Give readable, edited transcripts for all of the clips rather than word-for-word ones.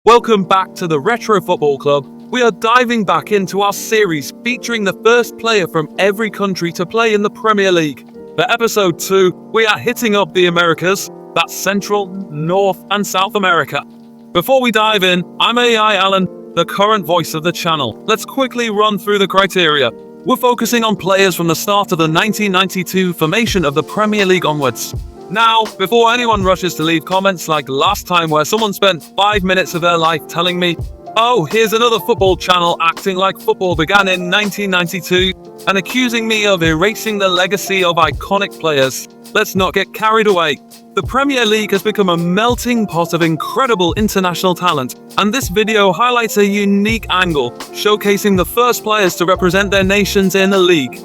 Welcome back to the Retro Football Club. We are diving back into our series featuring the first player from every country to play in the Premier League. For episode 2, we are hitting up the Americas, that's Central, North and South America. Before we dive in, I'm AI Allen, the current voice of the channel. Let's quickly run through the criteria. We're focusing on players from the start of the 1992 formation of the Premier League onwards. Now, before anyone rushes to leave comments like last time where someone spent 5 minutes of their life telling me, oh, here's another football channel acting like football began in 1992 and accusing me of erasing the legacy of iconic players. Let's not get carried away. The Premier League has become a melting pot of incredible international talent, and this video highlights a unique angle, showcasing the first players to represent their nations in the league.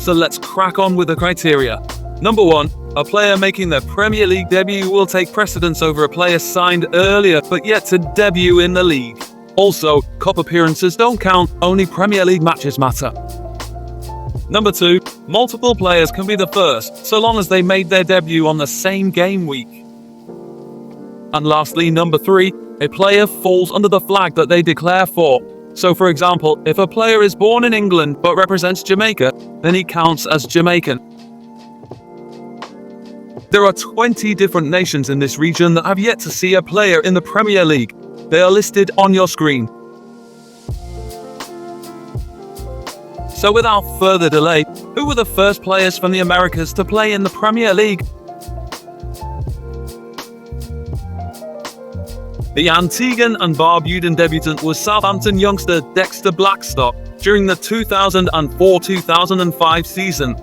So let's crack on with the criteria. Number 1. A player making their Premier League debut will take precedence over a player signed earlier but yet to debut in the league. Also, cup appearances don't count, only Premier League matches matter. Number 2. Multiple players can be the first, so long as they made their debut on the same game week. And lastly, number 3. A player falls under the flag that they declare for. So for example, if a player is born in England but represents Jamaica, then he counts as Jamaican. There are 20 different nations in this region that have yet to see a player in the Premier League. They are listed on your screen. So without further delay, who were the first players from the Americas to play in the Premier League? The Antiguan and Barbudan debutant was Southampton youngster Dexter Blackstock during the 2004-2005 season.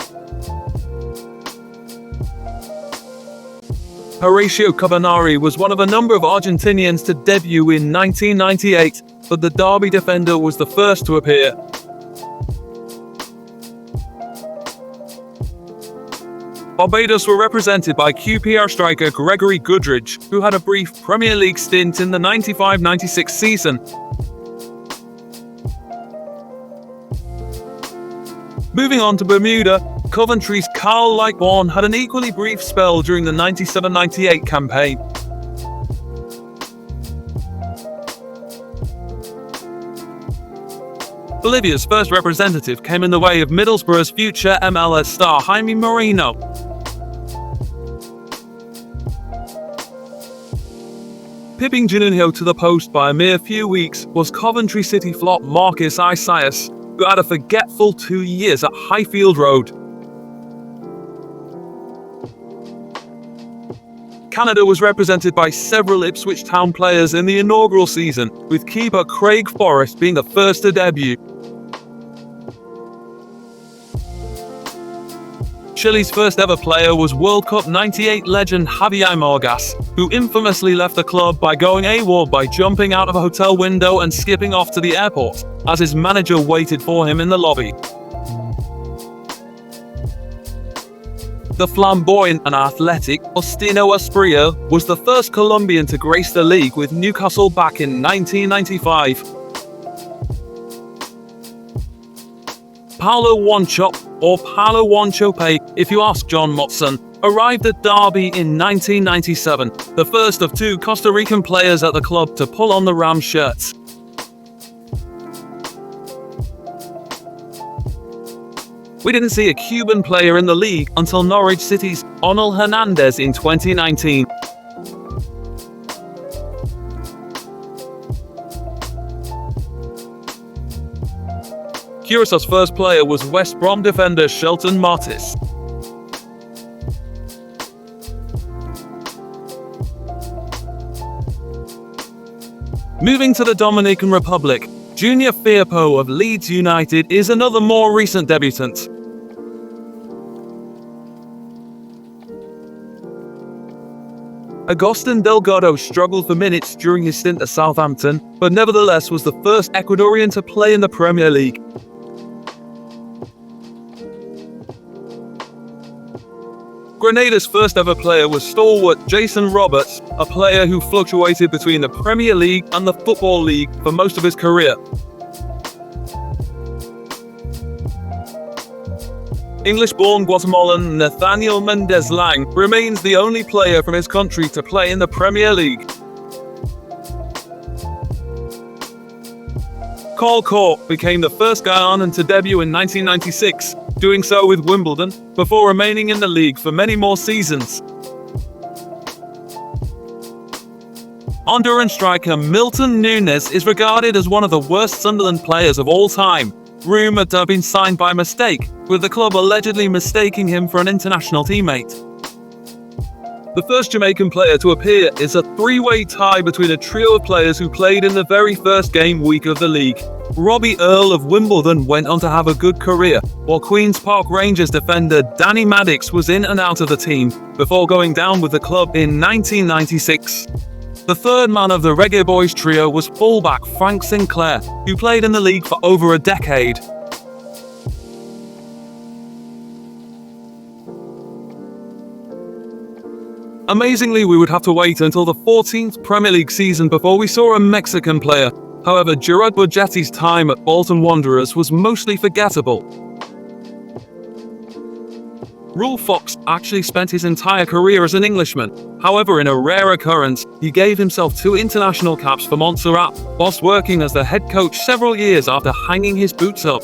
Horacio Carbonari was one of a number of Argentinians to debut in 1998, but the Derby defender was the first to appear. Barbados were represented by QPR striker Gregory Goodridge, who had a brief Premier League stint in the 95-96 season. Moving on to Bermuda, Coventry's Carl Lightbourne had an equally brief spell during the 97-98 campaign. Bolivia's first representative came in the way of Middlesbrough's future MLS star Jaime Moreno. Pipping Juninho to the post by a mere few weeks was Coventry City flop Marcus Isias, who had a forgetful 2 years at Highfield Road. Canada was represented by several Ipswich Town players in the inaugural season, with keeper Craig Forrest being the first to debut. Chile's first ever player was World Cup '98 legend Javier Margas, who infamously left the club by going AWOL by jumping out of a hotel window and skipping off to the airport, as his manager waited for him in the lobby. The flamboyant and athletic Faustino Asprilla was the first Colombian to grace the league with Newcastle back in 1995. Paulo Wanchope, or Paulo Wanchope if you ask John Motson, arrived at Derby in 1997, the first of 2 Costa Rican players at the club to pull on the Rams shirts. We didn't see a Cuban player in the league until Norwich City's Onel Hernandez in 2019. Curaçao's first player was West Brom defender Shelton Martis. Moving to the Dominican Republic, Junior Firpo of Leeds United is another more recent debutant. Agustin Delgado struggled for minutes during his stint at Southampton, but nevertheless was the first Ecuadorian to play in the Premier League. Grenada's first ever player was stalwart Jason Roberts, a player who fluctuated between the Premier League and the Football League for most of his career. English-born Guatemalan Nathaniel Mendez Lang remains the only player from his country to play in the Premier League. Carl Cork became the first Ghanaian to debut in 1996, doing so with Wimbledon, before remaining in the league for many more seasons. Honduran striker Milton Nunes is regarded as one of the worst Sunderland players of all time, rumoured to have been signed by mistake, with the club allegedly mistaking him for an international teammate. The first Jamaican player to appear is a three-way tie between a trio of players who played in the very first game week of the league. Robbie Earle of Wimbledon went on to have a good career, while Queen's Park Rangers defender Danny Maddox was in and out of the team, before going down with the club in 1996. The third man of the Reggae Boys trio was fullback Frank Sinclair, who played in the league for over a decade. Amazingly, we would have to wait until the 14th Premier League season before we saw a Mexican player. However, Gerard Bogetti's time at Bolton Wanderers was mostly forgettable. Rolf Fox actually spent his entire career as an Englishman. However, in a rare occurrence, he gave himself 2 international caps for Montserrat, whilst working as the head coach several years after hanging his boots up.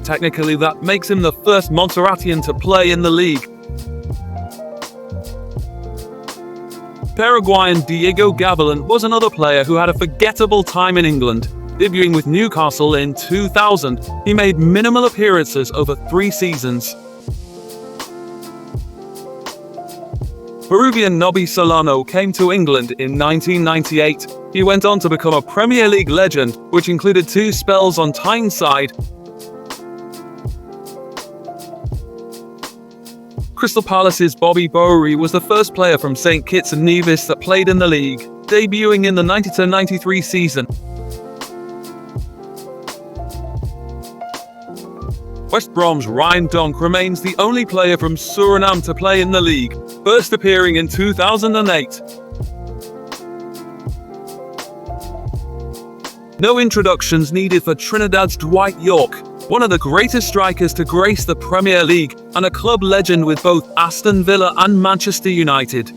Technically, that makes him the first Montserratian to play in the league. Paraguayan Diego Gavilan was another player who had a forgettable time in England. Debuting with Newcastle in 2000, he made minimal appearances over 3 seasons. Peruvian Nobby Solano came to England in 1998. He went on to become a Premier League legend, which included 2 spells on Tyneside. Crystal Palace's Bobby Bowery was the first player from St Kitts and Nevis that played in the league, debuting in the 90-93 season. West Brom's Ryan Donk remains the only player from Suriname to play in the league, first appearing in 2008. No introductions needed for Trinidad's Dwight York, one of the greatest strikers to grace the Premier League and a club legend with both Aston Villa and Manchester United.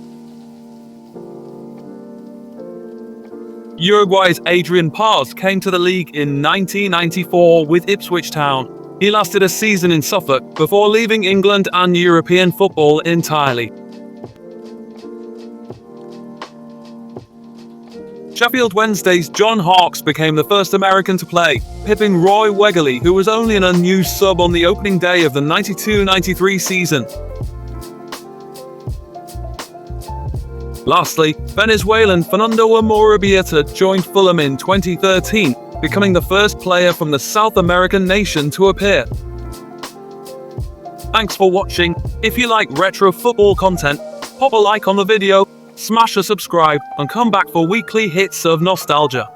Uruguay's Adrian Paz came to the league in 1994 with Ipswich Town. He lasted a season in Suffolk before leaving England and European football entirely. Sheffield Wednesday's John Hawkes became the first American to play, pipping Roy Wegerle, who was only an unused sub on the opening day of the 92-93 season. Lastly, Venezuelan Fernando Amorebieta joined Fulham in 2013, becoming the first player from the South American nation to appear. Thanks for watching. If you like retro football content, pop a like on the video, smash a subscribe, and come back for weekly hits of nostalgia.